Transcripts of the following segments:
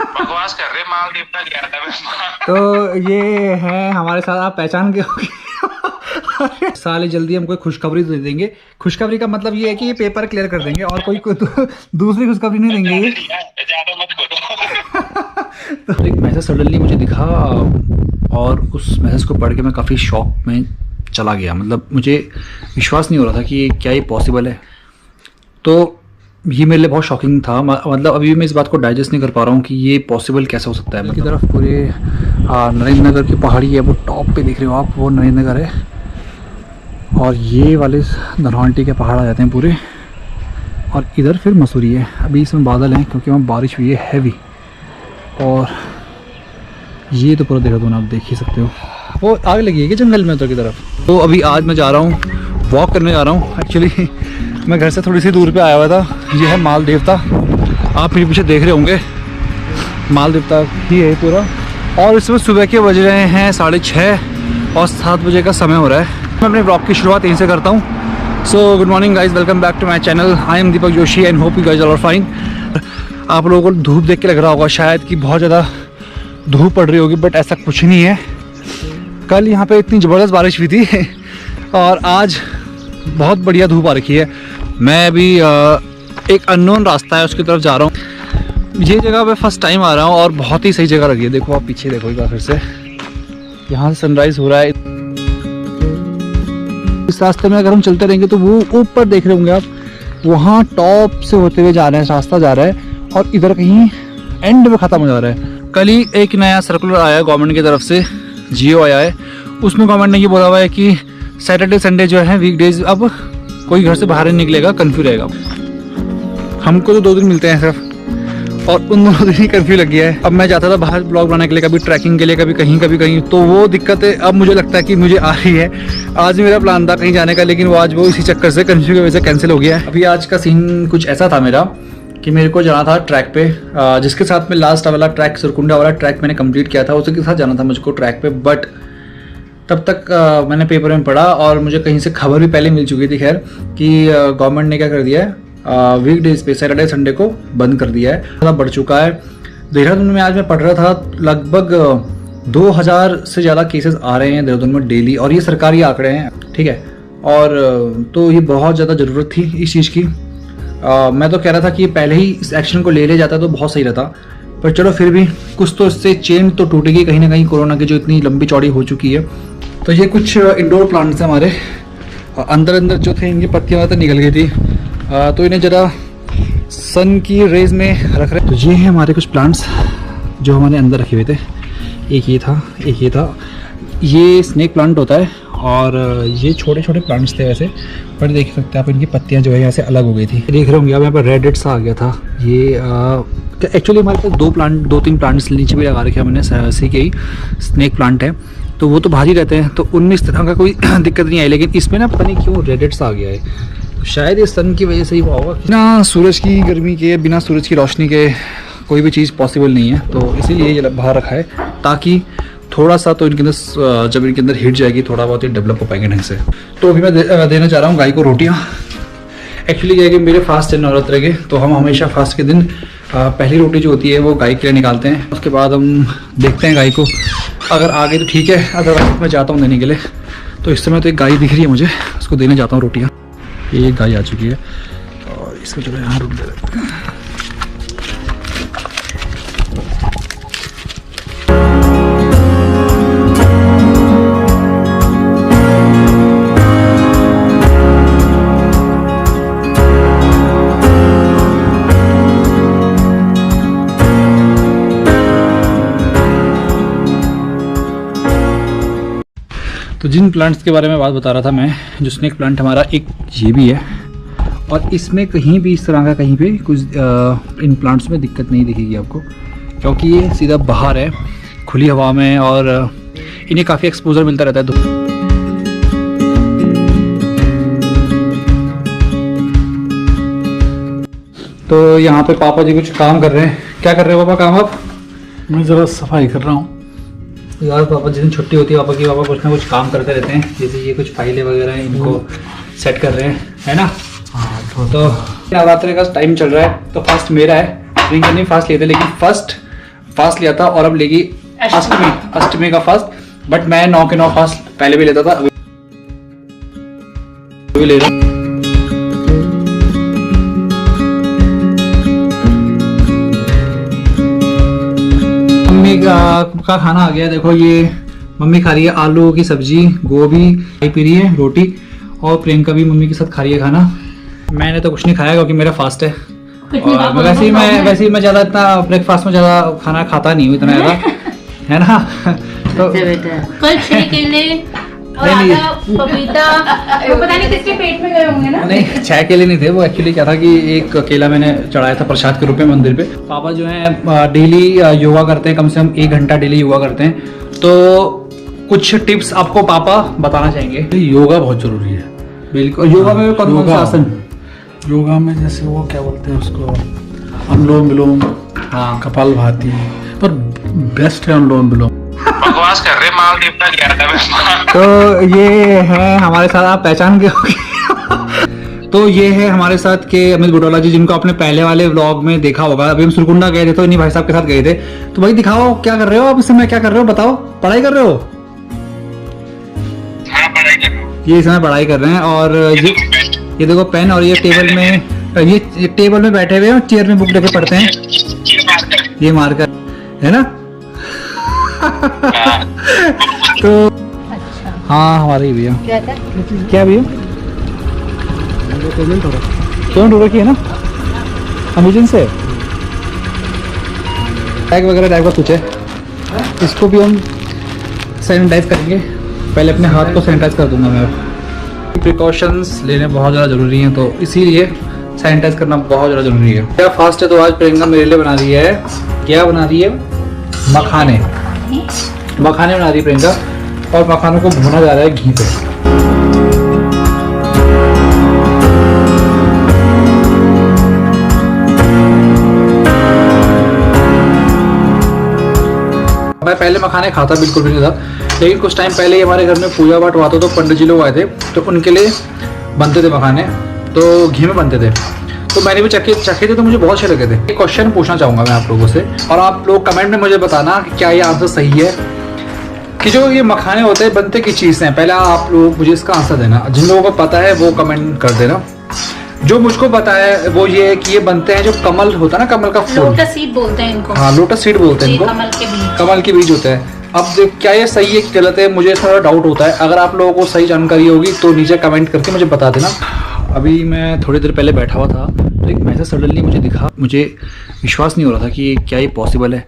बकवास कर रहे, मालदीव तक गया था मैं। तो ये है हमारे साथ, आप पहचान के होंगे। साले जल्दी हमको खुशखबरी दे देंगे। खुशखबरी का मतलब ये है कि ये पेपर क्लियर कर देंगे और कोई दूसरी खुशखबरी नहीं देंगे ये। ज्यादा मत बोलो। तो एक मैसेज सडनली मुझे दिखा और उस मैसेज को पढ़ के मैं काफ़ी शॉक में चला गया। मतलब मुझे विश्वास नहीं हो रहा था कि क्या ये पॉसिबल है। तो ये मेरे लिए बहुत शॉकिंग था। मतलब अभी भी मैं इस बात को डाइजेस्ट नहीं कर पा रहा हूँ कि ये पॉसिबल कैसे हो सकता है। मतलब की तरफ पूरे नरेंद्र नगर की पहाड़ी है, वो टॉप पे दिख रहे हो आप, वो नरेंद्र नगर है। और ये वाले धनौल्टी के पहाड़ आ जाते हैं पूरे, और इधर फिर मसूरी है। अभी इसमें बादल हैं क्योंकि वहाँ बारिश हुई है हैवी। और ये तो पूरा देहरादून आप देख ही सकते हो। वो आग लगी है कि जंगल में उधर की तरफ। तो अभी आज मैं जा रहा हूँ, वॉक करने जा रहा हूँ। एक्चुअली मैं घर से थोड़ी सी दूर पे आया हुआ था। ये है माल देवता, आप मेरे पीछे देख रहे होंगे, माल देवता ही है पूरा। और इसमें सुबह के बज रहे हैं 6:30 और 7 बजे का समय हो रहा है। मैं अपने ब्लॉग की शुरुआत यहीं से करता हूँ। So good morning guys, welcome back to my channel. I am Deepak Joshi and hope you guys are fine. आप लोगों को धूप देख के लग रहा होगा शायद कि बहुत ज़्यादा धूप पड़ रही होगी, बट ऐसा कुछ नहीं है। कल यहाँ पे इतनी ज़बरदस्त बारिश हुई थी और आज बहुत बढ़िया धूप आ रखी है। मैं अभी एक अननोन रास्ता है उसकी तरफ जा रहा हूँ। ये जगह मैं फर्स्ट टाइम आ रहा हूँ और बहुत ही सही जगह लगी है। देखो आप पीछे देखो एक बार फिर से, यहाँ से सनराइज हो रहा है। इस रास्ते में अगर हम चलते रहेंगे तो वो ऊपर देख रहे होंगे आप, वहाँ टॉप से होते हुए जा रहे हैं, रास्ता जा रहा है और इधर कहीं एंड में ख़त्म हो जा रहा है। कल ही एक नया सर्कुलर आया गवर्नमेंट की तरफ से, जियो आया है। उसमें गवर्नमेंट ने ये बोला हुआ है कि सैटरडे संडे जो है वीकडेज अब कोई घर से बाहर नहीं निकलेगा, कर्फ्यू रहेगा। हमको तो 2 दिन मिलते हैं सिर्फ, और उन दोनों दिन ही कर्फ्यू लग गया है। अब मैं जाता था बाहर ब्लॉग बनाने के लिए, कभी ट्रैकिंग के लिए, कभी कहीं, तो वो दिक्कतें अब मुझे लगता है कि मुझे आ रही है। आज मेरा प्लान था कहीं जाने का, लेकिन वो आज वो इसी चक्कर से कर्फ्यू की वजह से कैंसिल हो गया है। अभी आज का सीन कुछ ऐसा था मेरा कि मेरे को जाना था ट्रैक पे, जिसके साथ में लास्ट वाला ट्रैक सुरकुंडा वाला ट्रैक मैंने कंप्लीट किया था, उसी के साथ जाना था मुझको ट्रैक पे। बट तब तक मैंने पेपर में पढ़ा और मुझे कहीं से खबर भी पहले मिल चुकी थी खैर कि गवर्नमेंट ने क्या कर दिया है, वीकडेज पे सैटरडे संडे को बंद कर दिया है। ज़्यादा बढ़ चुका है देहरादून में। आज मैं पढ़ रहा था लगभग 2000 से ज़्यादा केसेस आ रहे हैं देहरादून में डेली, और ये सरकारी आंकड़े हैं, ठीक है। और तो ये बहुत ज़्यादा ज़रूरत थी इस चीज़ की। मैं तो कह रहा था कि पहले ही इस एक्शन को ले जाता तो बहुत सही रहता, पर चलो फिर भी कुछ तो इससे चेन तो टूटेगी कहीं ना कहीं, कोरोना की जो इतनी लंबी चौड़ी हो चुकी है। तो ये कुछ इंडोर प्लांट्स हैं हमारे, अंदर जो थे इनकी पत्तियाँ तो निकल गई थी, तो इन्हें ज़रा सन की रेज में रख रहे। तो ये हैं हमारे कुछ प्लांट्स जो हमारे अंदर रखे हुए थे। एक ये था, ये स्नेक प्लांट होता है, और ये छोटे छोटे प्लांट्स थे वैसे, पर देख सकते हैं आप इनकी पत्तियां जो है यहाँ से अलग हो गई थी। देख रहे होंगे आप यहाँ पर रेड सा आ गया था। ये एक्चुअली हमारे पास 2-3 प्लांट्स नीचे भी लगा रखे हैं हमने, ऐसे के ही स्नेक प्लांट है, तो वो तो भारी रहते हैं, तो उनमें इस तरह का कोई दिक्कत नहीं आई। लेकिन इसमें ना पता नहीं क्यों रेड सा आ गया है, तो शायद इस सन की वजह से ही हुआ होगा। बिना सूरज की गर्मी के, बिना सूरज की रोशनी के कोई भी चीज़ पॉसिबल नहीं है, तो इसीलिए ये बाहर रखा है ताकि थोड़ा सा तो इनके अंदर, जब इनके अंदर हीट जाएगी थोड़ा बहुत ही डेवलप हो पाएंगे ढंग से। तो अभी मैं देना चाह रहा हूँ गाय को रोटियाँ। एक्चुअली क्या है कि मेरे फास्ट है नवरात्र के, तो हम हमेशा फास्ट के दिन पहली रोटी जो होती है वो गाय के लिए निकालते हैं। उसके बाद हम देखते हैं गाय को, अगर आ गई तो ठीक है, अगर मैं जाता हूँ देने के लिए। तो इस समय तो एक गाय दिख रही है मुझे, उसको देने जाता हूँ रोटियाँ। ये एक गाय आ चुकी है और इसको चलो यहाँ रुक दे। तो जिन प्लांट्स के बारे में बात बता रहा था मैं, जो स्नेक प्लांट हमारा एक ये भी है, और इसमें कहीं भी इस तरह का कहीं पे कुछ इन प्लांट्स में दिक्कत नहीं दिखेगी आपको, क्योंकि ये सीधा बाहर है खुली हवा में, और इन्हें काफ़ी एक्सपोजर मिलता रहता है। तो यहाँ पे पापा जी कुछ काम कर रहे हैं। क्या कर रहे हो पापा काम आप? मैं ज़रा सफाई कर रहा हूँ यार। पापा जिस दिन छुट्टी होती है पापा की, पापा कुछ ना कुछ काम करते रहते हैं। जैसे ये कुछ फाइलें वगैरह हैं, इनको सेट कर रहे हैं, है ना। तो नवरात्रि का टाइम चल रहा है, तो फर्स्ट मेरा है। ड्रिंक नहीं फास्ट लेते, लेकिन फर्स्ट फास्ट लिया था और अब लेगी अष्टमी का फास्ट। बट मैं 9 के 9 फास्ट पहले भी लेता था, अभी ले रहा हूँ। मम्मी का खाना आ गया। देखो ये मम्मी खा रही है आलू की सब्जी, गोभी, चाय पी रही है, रोटी, और प्रियंका भी मम्मी के साथ खा रही है खाना। मैंने तो कुछ नहीं खाया क्योंकि मेरा फास्ट है, और वैसे ही मैं ज़्यादा इतना ब्रेकफास्ट में ज़्यादा खाना खाता नहीं हूँ इतना ज़्यादा, है ना। तो कल 6 केले और आधा पपीता, वो पता नहीं किसके पेट में गए होंगे ना। नहीं, 6 केले नहीं थे वो। एक्चुअली क्या था कि एक केला मैंने चढ़ाया था प्रसाद के रूप में मंदिर पे। पापा जो है डेली योगा करते हैं, कम से कम 1 घंटा डेली योगा करते हैं। तो कुछ टिप्स आपको पापा बताना चाहेंगे। योगा बहुत जरूरी है। बिल्कुल, योगा में कौन सा आसन? योगा में जैसे वो क्या बोलते हैं उसको, अनुलोम विलोम, हाँ, कपालभाति, पर बेस्ट है अनुलोम विलोम। बकवास कर रहे, मालदीव का गया था मैं। तो ये है हमारे साथ, आप पहचान गए होंगे। तो ये है हमारे साथ के अमित बुटोला जी, जिनको आपने पहले वाले व्लॉग में देखा होगा। अभी हम सुरकुंडा गए थे तो इन्हीं भाई साहब के साथ गए थे। तो भाई दिखाओ क्या कर रहे हो आप इस समय, क्या कर रहे हो बताओ। पढ़ाई कर रहे हो? हाँ, पढ़ाई कर रहा हूँ। ये इस समय पढ़ाई कर रहे हैं। और ये देखो पेन, और ये टेबल में, ये टेबल में बैठे हुए हैं और चेयर में बुक लेके पढ़ते हैं। ये मार्कर है ना। तो हाँ हमारे ही भैया। क्या भैया पेमेंट हो रखी है ना अमेजन से। टैग वगैरह टैग का कुछ है, इसको भी हम सैनिटाइज करेंगे। पहले अपने हाथ को सैनिटाइज कर दूंगा मैं। प्रिकॉशंस लेने बहुत ज़्यादा ज़रूरी हैं, तो इसीलिए सैनिटाइज करना बहुत ज़्यादा ज़रूरी है। क्या फास्ट है तो आज प्रियंका मेरे लिए बना रही है, क्या बना रही है, मखाने बना रही है प्रियंका, और मखानों को भुना जा रहा है घी पे। मैं पहले मखाने खाता बिल्कुल भी नहीं था, लेकिन कुछ टाइम पहले ही हमारे घर में पूजा पाठ हुआ था, तो पंडित जी लोग आए थे, तो उनके लिए बनते थे मखाने, तो घी में बनते थे। तो मैंने भी चखे थे, तो मुझे बहुत अच्छे लगे थे। एक क्वेश्चन पूछना चाहूँगा मैं आप लोगों से, और आप लोग कमेंट में मुझे बताना कि क्या ये आंसर सही है, कि जो ये मखाने होते हैं बनते की चीज़ हैं। पहले आप लोग मुझे इसका आंसर देना, जिन लोगों को पता है वो कमेंट कर देना। जो मुझको पता है वो ये है कि ये बनते हैं, जो कमल होता है ना, कमल का फूल, लोटस सीड बोलते हैं इनको। हाँ, लोटस सीड बोलते हैं इनको, कमल के बीज होते हैं। अब क्या ये सही है कि गलत है, मुझे थोड़ा डाउट होता है। अगर आप लोगों को सही जानकारी होगी तो नीचे कमेंट करके मुझे बता देना। अभी मैं थोड़ी देर पहले बैठा हुआ था, तो एक मैसेज सडनली मुझे दिखा। मुझे विश्वास नहीं हो रहा था कि क्या ये पॉसिबल है।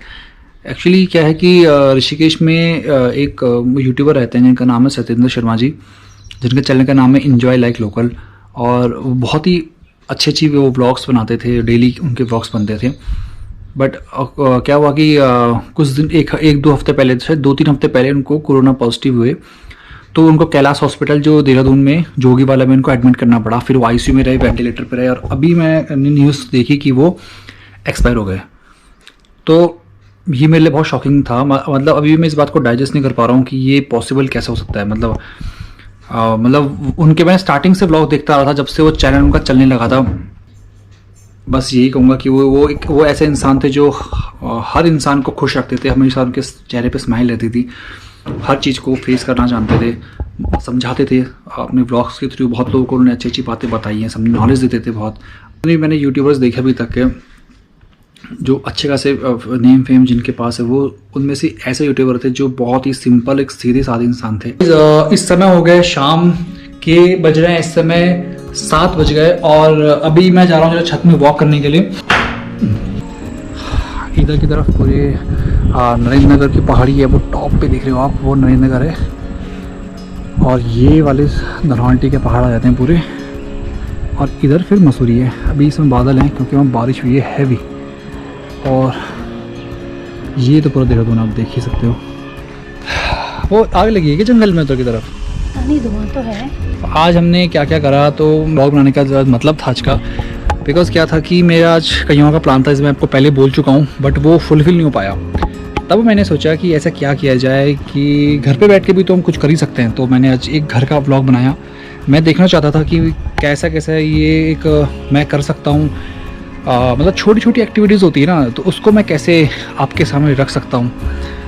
एक्चुअली क्या है कि ऋषिकेश में एक यूट्यूबर रहते हैं जिनका नाम है सत्येंद्र शर्मा जी, जिनके चैनल का नाम है एंजॉय लाइक लोकल, और वो बहुत ही अच्छी वो व्लॉग्स बनाते थे, डेली उनके व्लॉग्स बनते थे। बट क्या हुआ कि कुछ दिन एक दो हफ्ते पहले, शायद 2-3 हफ्ते पहले उनको कोरोना पॉजिटिव हुए, तो उनको कैलाश हॉस्पिटल जो देहरादून में जोगीवाला में उनको एडमिट करना पड़ा। फिर वो आईसीयू में रहे, वेंटिलेटर पर रहे, और अभी मैंने न्यूज़ देखी कि वो एक्सपायर हो गए। तो ये मेरे लिए बहुत शॉकिंग था। मतलब अभी मैं इस बात को डाइजेस्ट नहीं कर पा रहा हूँ कि ये पॉसिबल कैसे हो सकता है। मतलब उनके मैंने स्टार्टिंग से व्लॉग देखता रहा था, जब से वो चैनल उनका चलने लगा था। बस यही कहूँगा कि वो ऐसे इंसान थे जो हर इंसान को खुश रखते थे, हमेशा उनके चेहरे पे स्माइल रहती थी, हर चीज़ को फेस करना जानते थे, समझाते थे अपने व्लॉग्स के थ्रू। बहुत लोगों को उन्होंने अच्छी अच्छी बातें बताई हैं, नॉलेज देते थे बहुत। मैंने यूट्यूबर्स देखे अभी तक के जो अच्छे खासे नेम फेम जिनके पास है, वो उनमें से ऐसे यूट्यूबर थे जो बहुत ही सिंपल, एक सीधे साधे इंसान थे। इस समय हो गए शाम के, बज रहे हैं इस समय 7 बज गए, और अभी मैं जा रहा हूँ छत में वॉक करने के लिए। इधर की तरफ पूरे नरेंद्र नगर की पहाड़ी है, वो टॉप पे देख रहे हो आप, वो नरेंद्र नगर है, और ये वाले नरहाटी के पहाड़ आ जाते हैं पूरे, और इधर फिर मसूरी है। अभी इसमें बादल हैं क्योंकि वहाँ बारिश हुई है हैवी, और ये तो पूरा देहरादून आप देख ही सकते हो। वो आग लगी है कि जंगल में उधर की तरफ? नहीं, धुआं तो है। आज हमने क्या क्या करा, तो ब्लॉग बनाने का मतलब था आज का, बिकॉज क्या था कि मेरा आज कहीं का प्लान था, इसमें आपको पहले बोल चुका हूँ, बट वो फुलफिल नहीं हो पाया। तब मैंने सोचा कि ऐसा क्या किया जाए कि घर पे बैठ के भी तो हम कुछ कर ही सकते हैं। तो मैंने आज एक घर का ब्लॉग बनाया। मैं देखना चाहता था कि कैसा ये एक मैं कर सकता हूँ मतलब छोटी छोटी एक्टिविटीज़ होती है ना, तो उसको मैं कैसे आपके सामने रख सकता हूँ।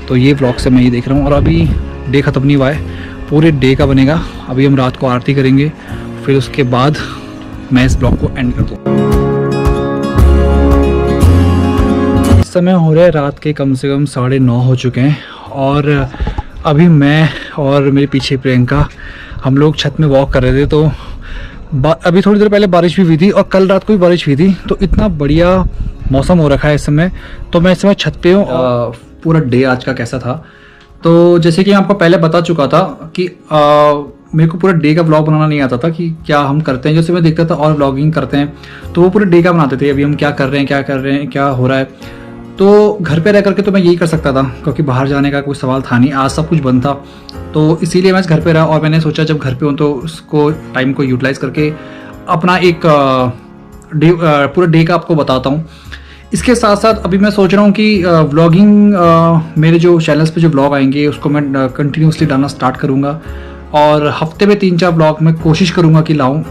तो ये व्लॉग से मैं ये देख रहा हूँ। और अभी डे ख़त्म नहीं हुआ है, पूरे डे का बनेगा। अभी हम रात को आरती करेंगे, फिर उसके बाद मैं इस ब्लॉग को एंड कर दूँ। इस समय हो रहा है रात के कम से कम 9:30 हो चुके हैं, और अभी मैं और मेरे पीछे प्रियंका हम लोग छत में वॉक कर रहे थे। तो अभी थोड़ी देर पहले बारिश भी हुई थी, और कल रात को भी बारिश हुई थी। तो इतना बढ़िया मौसम हो रखा है इस समय। तो मैं इस समय छत पे हूँ। पूरा डे आज का कैसा था, तो जैसे कि मैं आपको पहले बता चुका था कि मेरे को पूरा डे का व्लॉग बनाना नहीं आता था कि क्या हम करते हैं। जैसे मैं देखता था और व्लॉगिंग करते हैं तो वो पूरे डे का बनाते थे, अभी हम क्या कर रहे हैं, क्या हो रहा है। तो घर पे रह करके तो मैं यही कर सकता था, क्योंकि बाहर जाने का कोई सवाल था नहीं, आज सब कुछ बंद था। तो इसीलिए मैं घर पे रहा, और मैंने सोचा जब घर पे हूँ तो उसको टाइम को यूटिलाइज करके अपना एक पूरा डे का आपको बताता हूँ। इसके साथ साथ अभी मैं सोच रहा हूँ कि व्लॉगिंग मेरे जो चैनल्स पे जो व्लॉग आएंगे उसको मैं कंटिन्यूसली डालना स्टार्ट करूँगा, और हफ्ते में 3-4 व्लॉग मैं कोशिश करूँगा कि लाऊं।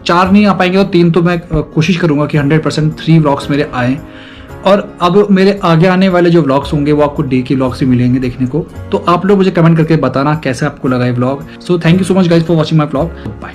4 नहीं आ पाएंगे तो 3 तो मैं कोशिश करूँगा कि 100% 3 व्लॉग्स मेरे आएँ। और अब मेरे आगे आने वाले जो व्लॉग्स होंगे वो आपको डे के व्लॉग्स ही मिलेंगे देखने को। तो आप लोग मुझे कमेंट करके बताना कैसे आपको लगा ये vlog. So thank you so much guys for watching my vlog. Bye.